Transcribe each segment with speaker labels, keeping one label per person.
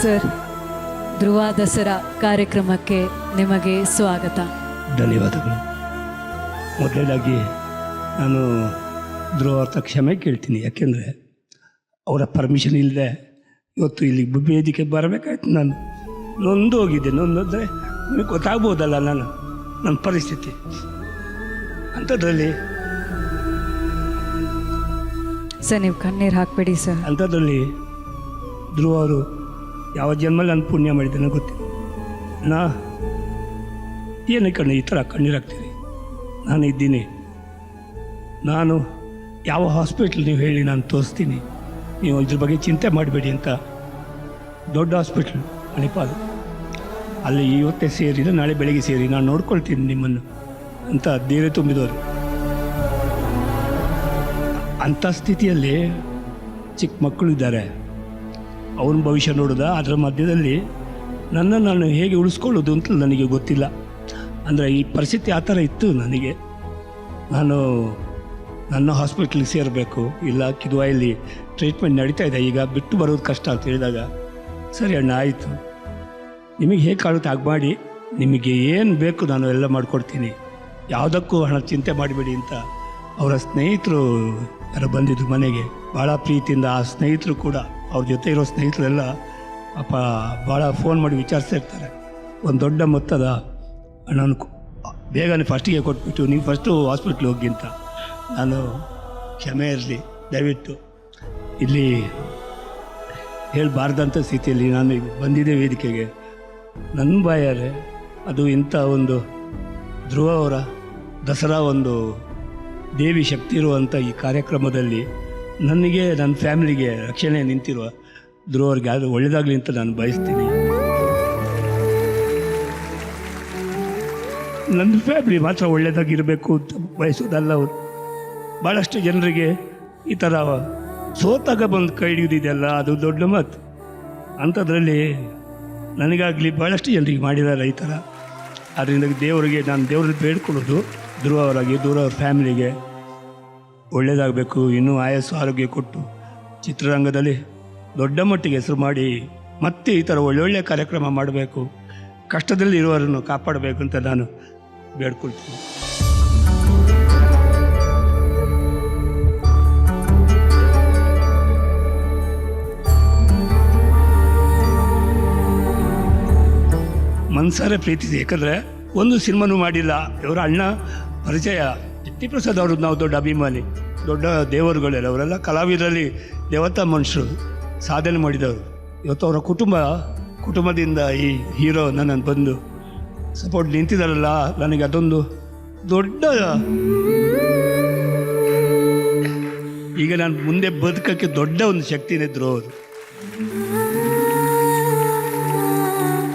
Speaker 1: Sir, ಧ್ರುವ ದಸರಾ ಕಾರ್ಯಕ್ರಮಕ್ಕೆ ನಿಮಗೆ ಸ್ವಾಗತ.
Speaker 2: ಧನ್ಯವಾದಗಳು. ಮೊದಲನೇದಾಗಿ ನಾನು ಧ್ರುವ ಹತ್ರ ಕ್ಷಮೆ ಕೇಳ್ತೀನಿ. ಯಾಕೆಂದರೆ ಅವರ ಪರ್ಮಿಷನ್ ಇಲ್ಲದೆ ಇವತ್ತು ಇಲ್ಲಿಗೆ ವೇದಿಕೆ ಬರಬೇಕಾಯ್ತು. ನಾನು ನೊಂದು ಹೋಗಿದ್ದೆ. ನೊಂದರೆ ನಿಮಗೆ ಗೊತ್ತಾಗ್ಬೋದಲ್ಲ ನನ್ನ ಪರಿಸ್ಥಿತಿ. ಅಂಥದ್ರಲ್ಲಿ
Speaker 1: ಸರ್, ನೀವು ಕಣ್ಣೀರು ಹಾಕಬೇಡಿ ಸರ್.
Speaker 2: ಅಂಥದ್ರಲ್ಲಿ ಧ್ರುವ ಅವರು ಯಾವ ಜನ್ಮಲ್ಲಿ ನಾನು ಪುಣ್ಯ ಮಾಡಿದ್ದೇನೆ ಗೊತ್ತಿಲ್ಲ. ಏನಕ್ಕೆ ಕಣ್ಣು ಈ ಥರ ಕಣ್ಣೀರಾಗ್ತೀರಿ? ನಾನು ಇದ್ದೀನಿ. ನಾನು ಯಾವ ಹಾಸ್ಪಿಟ್ಲ್ ನೀವು ಹೇಳಿ ನಾನು ತೋರಿಸ್ತೀನಿ. ನೀವು ಇದ್ರ ಬಗ್ಗೆ ಚಿಂತೆ ಮಾಡಬೇಡಿ ಅಂತ ದೊಡ್ಡ ಹಾಸ್ಪಿಟ್ಲ್ ಮಣಿಪಾಲ್, ಅಲ್ಲಿ ಇವತ್ತೇ ಸೇರಿದ ನಾಳೆ ಬೆಳಗ್ಗೆ ಸೇರಿ ನಾನು ನೋಡ್ಕೊಳ್ತೀನಿ ನಿಮ್ಮನ್ನು ಅಂತ ಧೈರ್ಯ ತುಂಬಿದವರು. ಅಂಥ ಸ್ಥಿತಿಯಲ್ಲಿ ಚಿಕ್ಕ ಮಕ್ಕಳು ಇದ್ದಾರೆ, ಅವನ ಭವಿಷ್ಯ ನೋಡೋದ. ಅದರ ಮಧ್ಯದಲ್ಲಿ ನಾನು ಹೇಗೆ ಉಳಿಸ್ಕೊಳ್ಳೋದು ಅಂತ ನನಗೆ ಗೊತ್ತಿಲ್ಲ. ಅಂದರೆ ಈ ಪರಿಸ್ಥಿತಿ ಆ ಥರ ಇತ್ತು ನನಗೆ. ನಾನು ನನ್ನ ಹಾಸ್ಪಿಟ್ಲಿಗೆ ಸೇರಬೇಕು, ಇಲ್ಲ ಕಿದ್ವಾಯಲ್ಲಿ ಟ್ರೀಟ್ಮೆಂಟ್ ನಡೀತಾ ಇದೆ, ಈಗ ಬಿಟ್ಟು ಬರೋದು ಕಷ್ಟ ಅಂತ ಹೇಳಿದಾಗ, ಸರಿ ಅಣ್ಣ ಆಯಿತು, ನಿಮಗೆ ಹೇಗೆ ಕಾಣುತ್ತೆ ಹಾಗೆ ಮಾಡಿ, ನಿಮಗೆ ಏನು ಬೇಕು ನಾನು ಎಲ್ಲ ಮಾಡಿಕೊಡ್ತೀನಿ, ಯಾವುದಕ್ಕೂ ಹಣ ಚಿಂತೆ ಮಾಡಿಬಿಡಿ ಅಂತ ಅವರ ಸ್ನೇಹಿತರು ಯಾರೋ ಬಂದಿದ್ದು ಮನೆಗೆ. ಭಾಳ ಪ್ರೀತಿಯಿಂದ ಆ ಸ್ನೇಹಿತರು ಕೂಡ, ಅವ್ರ ಜೊತೆ ಇರೋ ಸ್ನೇಹಿತರೆಲ್ಲ ಪಾಪ ಭಾಳ ಫೋನ್ ಮಾಡಿ ವಿಚಾರಿಸ್ತಾ ಇರ್ತಾರೆ. ಒಂದು ದೊಡ್ಡ ಮೊತ್ತದ ಹಣನ ಬೇಗನೆ ಫಸ್ಟಿಗೆ ಕೊಟ್ಬಿಟ್ಟು ನೀವು ಫಸ್ಟು ಹಾಸ್ಪಿಟ್ಲ್ ಹೋಗಿ ಅಂತ. ನಾನು ಕ್ಷಮೆ ಇರಲಿ, ದಯವಿಟ್ಟು ಇಲ್ಲಿ ಹೇಳಬಾರ್ದಂಥ ಸ್ಥಿತಿಯಲ್ಲಿ ನಾನು ಬಂದಿದ್ದೆ ವೇದಿಕೆಗೆ. ನನ್ನ ಬಾಯಾರೆ ಅದು ಇಂಥ ಒಂದು ಧ್ರುವ ಅವರ ದಸರಾ ಒಂದು ದೇವಿ ಶಕ್ತಿ ಇರುವಂಥ ಈ ಕಾರ್ಯಕ್ರಮದಲ್ಲಿ ನನಗೆ ನನ್ನ ಫ್ಯಾಮಿಲಿಗೆ ರಕ್ಷಣೆ ನಿಂತಿರುವ ಧ್ರುವ ಅವ್ರಿಗೆ ಯಾರು ಒಳ್ಳೆಯದಾಗಲಿ ಅಂತ ನಾನು ಬಯಸ್ತೀನಿ. ನನ್ನ ಫ್ಯಾಮಿಲಿ ಮಾತ್ರ ಒಳ್ಳೆಯದಾಗಿರಬೇಕು ಅಂತ ಬಯಸೋದಲ್ಲ. ಅವರು ಭಾಳಷ್ಟು ಜನರಿಗೆ ಈ ಥರ ಸೋತಾಗ ಬಂದು ಕೈ ಹಿಡಿದಿದೆಯಲ್ಲ, ಅದು ದೊಡ್ಡ ಮಾತು. ಅಂಥದ್ರಲ್ಲಿ ನನಗಾಗಲಿ ಭಾಳಷ್ಟು ಜನರಿಗೆ ಮಾಡಿದ್ದಾರೆ ಈ ಥರ. ಅದರಿಂದ ದೇವರಿಗೆ ನಾನು ದೇವ್ರಲ್ಲಿ ಬೇಡ್ಕೊಳ್ಳೋದು, ಧ್ರುವ ಅವರಾಗಿ ಧ್ರುವ ಅವ್ರ ಫ್ಯಾಮಿಲಿಗೆ ಒಳ್ಳೆಯದಾಗಬೇಕು, ಇನ್ನೂ ಆಯಸ್ಸು ಆರೋಗ್ಯ ಕೊಟ್ಟು ಚಿತ್ರರಂಗದಲ್ಲಿ ದೊಡ್ಡ ಮಟ್ಟಿಗೆ ಹೆಸರು ಮಾಡಿ ಮತ್ತೆ ಈ ಥರ ಒಳ್ಳೊಳ್ಳೆಯ ಕಾರ್ಯಕ್ರಮ ಮಾಡಬೇಕು, ಕಷ್ಟದಲ್ಲಿ ಇರುವವರನ್ನು ಕಾಪಾಡಬೇಕು ಅಂತ ನಾನು ಬೇಡ್ಕೊಳ್ತೀನಿ. ಮನ್ಸಾರೆ ಪ್ರೀತಿಸಿ. ಯಾಕಂದರೆ ಒಂದು ಸಿನಿಮಾನೂ ಮಾಡಿಲ್ಲ. ಇವರ ಅಣ್ಣ ಪರಿಚಯ ಶಕ್ತಿಪ್ರಸಾದ್ ಅವರು ನಾವು ದೊಡ್ಡ ಅಭಿಮಾನಿ, ದೊಡ್ಡ ದೇವರುಗಳೆಲ್ಲ ಅವರೆಲ್ಲ ಕಲಾವಿದರಲ್ಲಿ ದೇವತಾ ಮನುಷ್ಯರು, ಸಾಧನೆ ಮಾಡಿದವರು. ಇವತ್ತು ಅವರ ಕುಟುಂಬದಿಂದ ಈ ಹೀರೋ ನನ್ನನ್ನು ಬಂದು ಸಪೋರ್ಟ್ ನಿಂತಿದ್ದಾರಲ್ಲ, ನನಗೆ ಅದೊಂದು ದೊಡ್ಡ, ಈಗ ನಾನು ಮುಂದೆ ಬದುಕೋಕ್ಕೆ ದೊಡ್ಡ ಒಂದು ಶಕ್ತಿನೇ ಧ್ರುವ ಅವರು.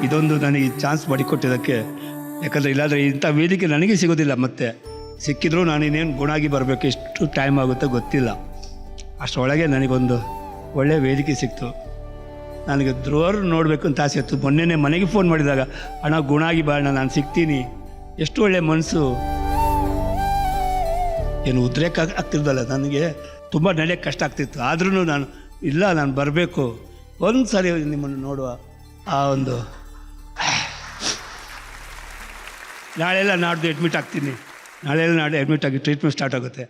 Speaker 2: ಇದೊಂದು ನನಗೆ ಚಾನ್ಸ್ ಮಾಡಿಕೊಟ್ಟಿದ್ದಕ್ಕೆ. ಯಾಕಂದರೆ ಇಲ್ಲಾಂದರೆ ಇಂಥ ವೇದಿಕೆ ನನಗೆ ಸಿಗೋದಿಲ್ಲ. ಮತ್ತೆ ಸಿಕ್ಕಿದ್ರೂ ನಾನು ಇನ್ನೇನು ಗುಣಾಗಿ ಬರಬೇಕು, ಎಷ್ಟು ಟೈಮ್ ಆಗುತ್ತೋ ಗೊತ್ತಿಲ್ಲ. ಅಷ್ಟರೊಳಗೆ ನನಗೊಂದು ಒಳ್ಳೆಯ ವೇದಿಕೆ ಸಿಕ್ತು. ನನಗೆ ಧ್ರುವರು ನೋಡಬೇಕು ಅಂತ ಆಸೆ ಇತ್ತು. ಮೊನ್ನೆ ಮನೆಗೆ ಫೋನ್ ಮಾಡಿದಾಗ, ಅಣ್ಣ ಗುಣಾಗಿ ಬಾಣ, ನಾನು ಸಿಗ್ತೀನಿ. ಎಷ್ಟು ಒಳ್ಳೆಯ ಮನಸ್ಸು. ಏನು ಉದ್ರೇಕ ಆಗ್ತಿರ್ದಲ್ಲ, ನನಗೆ ತುಂಬ ನಡೆಯೋಕ್ಕೆ ಕಷ್ಟ ಆಗ್ತಿತ್ತು. ಆದ್ರೂ ನಾನು ಬರಬೇಕು, ಒಂದು ಸಾರಿ ನಿಮ್ಮನ್ನು ನೋಡುವ ಆ ಒಂದು. ನಾಳೆಲ್ಲ ನಾಡ್ದು ಅಡ್ಮಿಟ್ ಆಗ್ತೀನಿ, ನಾಳೆ ಅಡ್ಮಿಟ್ ಆಗಿ ಟ್ರೀಟ್ಮೆಂಟ್ ಸ್ಟಾರ್ಟ್ ಆಗುತ್ತೆ.